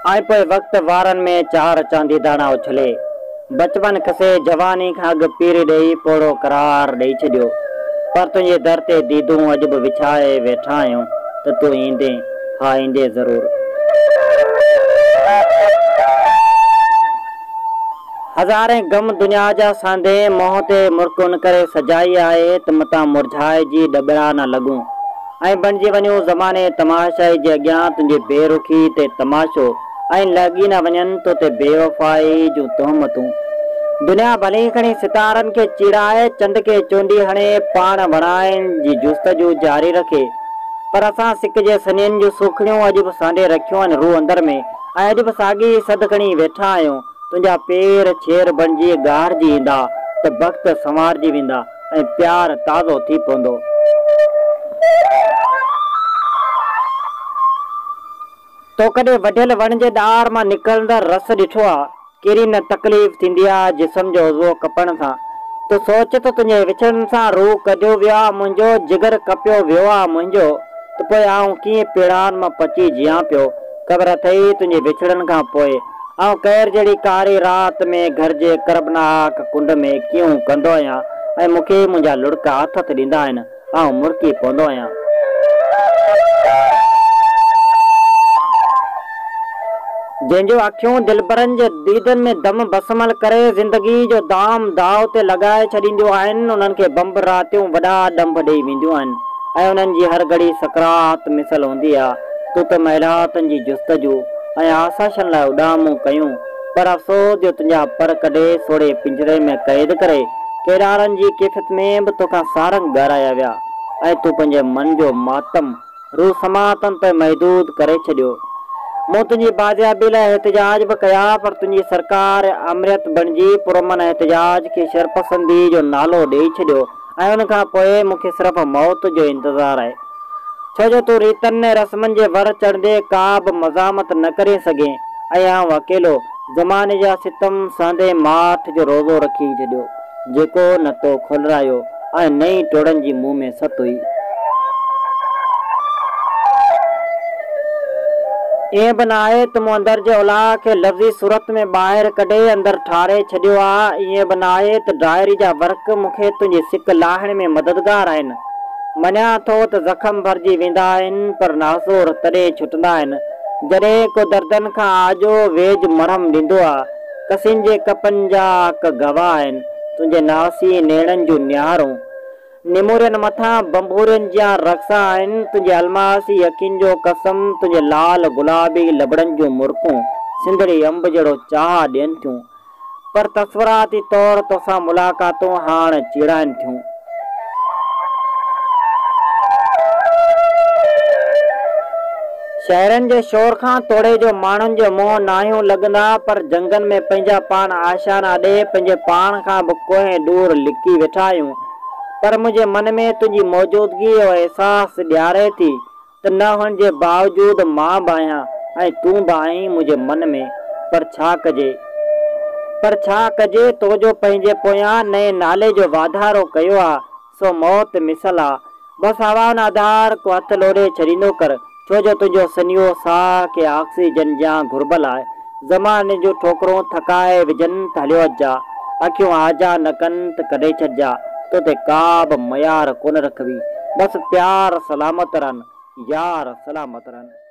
आए पोइ वक्त वारन में चार चांदी दाना उछले। बचपन खसे जवानी खां अॻु पीर ॾेई पोड़ो करार ॾेई छॾियो। पर तुंहिंजे दर ते दीदूं अॼु बि विछाए वेठा आहियूं त तूं ईंदे, हा ईंदे ज़रूर। हज़ारे गम दुनिया जा सांदे मोह ते मुरकुन करे सजाई आहे त मतां मुरझाए जी डॿड़ा न लॻूं ऐं बणिजी वञूं ज़माने तमाशाई जे अॻियां तुंहिंजी बेरुखी ते तमाशो ऐं लॻी न वञनि तो ते बेवफ़ाई जूं तोहमतूं। दुनिया भली खणी सितारनि खे चिड़ाए चंड खे चोंडी हणे पाण वणाइण जी जुस्तजू जारी रखे, पर असां सिक जे सनियनि जूं सुखड़ियूं अॼु बि सांडे रखियूं आहिनि रूह अंदर में ऐं अॼु बि साॻी सद खणी वेठा आहियूं। तुंहिंजा पेर छेर बणिजी ॻारजी ईंदा त वक़्तु संवारजी वेंदा ऐं प्यार ताज़ो थी पवंदो। तो कॾहिं वढियल वण जे ॾार मां निकिरंदड़ रस ॾिठो आहे? कहिड़ी न तकलीफ़ थींदी आहे जिस्म जो उज़वो कपण सां। तूं सोच त तुंहिंजे विछड़नि सां रूह कढियो वियो आहे मुंहिंजो, जिगर कपियो वियो आहे मुंहिंजो, त पोइ आऊं कीअं पेड़ान मां पची जियां पियो। ख़बर अथई तुंहिंजे विछड़नि खां पोइ आऊं कैर जहिड़ी कारी राति में घर जे करबनाक कुंड में कीअं कंदो आहियां ऐं मूंखे मुंहिंजा लुड़का हथ ॾींदा आहिनि, आऊं मुरकी पवंदो आहियां। जंहिंजो अखियूं दिलबरनि जे दीदनि में दम बसमल करे ज़िंदगी जो दाम दाव ते लॻाए छॾींदियूं आहिनि, उन्हनि खे बम्ब रातियूं वॾा ॾंभ ॾेई वेंदियूं आहिनि ऐं उन्हनि जी हर घड़ी सकरात मिसल हूंदी आहे। तूं त महिलातनि जी जुस्तजू ऐं आसाशनि लाइ उॾामूं कयूं, पर अफ़सोस जो तुंहिंजा पर कढे सोड़े पिंजरे में क़ैद करे केॾारनि जी किफ़त में बि तोखां सारंग ॻाराया विया ऐं तूं पंहिंजे मन जो मातम रूह समातनि ते महदूद करे छॾियो। मूं तुंहिंजी बाज़ियाबी लाइ एहतजाज बि कया, पर तुंहिंजी सरकार अमृत बणिजी पुरमन एहतजाज खे शरपसंदी जो नालो ॾेई छॾियो ऐं उन खां पोइ मूंखे सिर्फ़ु मौत जो इंतज़ारु आहे। छो जो तूं रीतनि रस्मनि जे वर चढ़ंदे का बि मज़ामत न करे सघे ऐं आऊं अकेलो ज़माने जा सितम सहंदे माठ जो रोज़ो रखी छॾियो जेको न तो खुलरायो ऐं नई टोड़नि जी मुंहं में सत हुई। ईअं बि न आहे त मूं अंदर जे उलाह खे लफ़्ज़ी सूरत में ॿाहिरि कढे अंदरि ठारे छॾियो आहे। ईअं बि न आहे त डायरी जा वर्क मूंखे तुंहिंजी सिक लाहिण में मददगार आहिनि। मञा थो त ज़ख़्म भरिजी वेंदा आहिनि, पर नासूर तॾहिं छुटंदा आहिनि जॾहिं को दर्दनि खां आजो वेझ मरहम ॾींदो आहे। कसिन जे कपनि जा अक गवाह आहिनि तुंहिंजे नासी नेड़नि जूं निहारूं, निमुरियनि मथां बंबूरियुनि जा रक्सा आहिनि तुंहिंजे अलमासी यकीन जो कसम, तुंहिंजे लाल गुलाबी लबड़नि जूं मुरकूं सिंधड़ी अंब जहिड़ो चाह ॾियनि थियूं, पर तस्वराती तौर तोसां मुलाक़ातूं हाणे चिड़ाइनि थियूं। शहरनि जे शोर खां तोड़े जो माण्हुनि जो मुंहुं नाहियूं लॻंदा, पर जंगनि में पंहिंजा पान आशाना ॾे पंहिंजे पाण खां बि कोहे दूर लिकी वेठा आहियूं। पर मुंहिंजे मन में तुंहिंजी मौजूदगी जो अहसास ॾियारे थी त न हुअण जे बावजूद मां बि आहियां ऐं तूं बि आहीं मुंहिंजे मन में। पर छा कजे तो जो पंहिंजे पोयां नए नाले जो वाधारो कयो आहे सो मौत मिसल आहे। बसि हवा न आधार को हथ लोड़े छॾींदो कर, छो जो तुंहिंजो सनियो साह के ऑक्सीजन जा घुरबल आहे। ज़माने जूं ठोकरूं थकाए विझनि त हलियो अचा, अखियूं आजा न कनि त कढे छॾिजा, तो ते का बि मयार कोन रखबी। बसि प्यार सलामत रहनि, यार सलामत रहनि।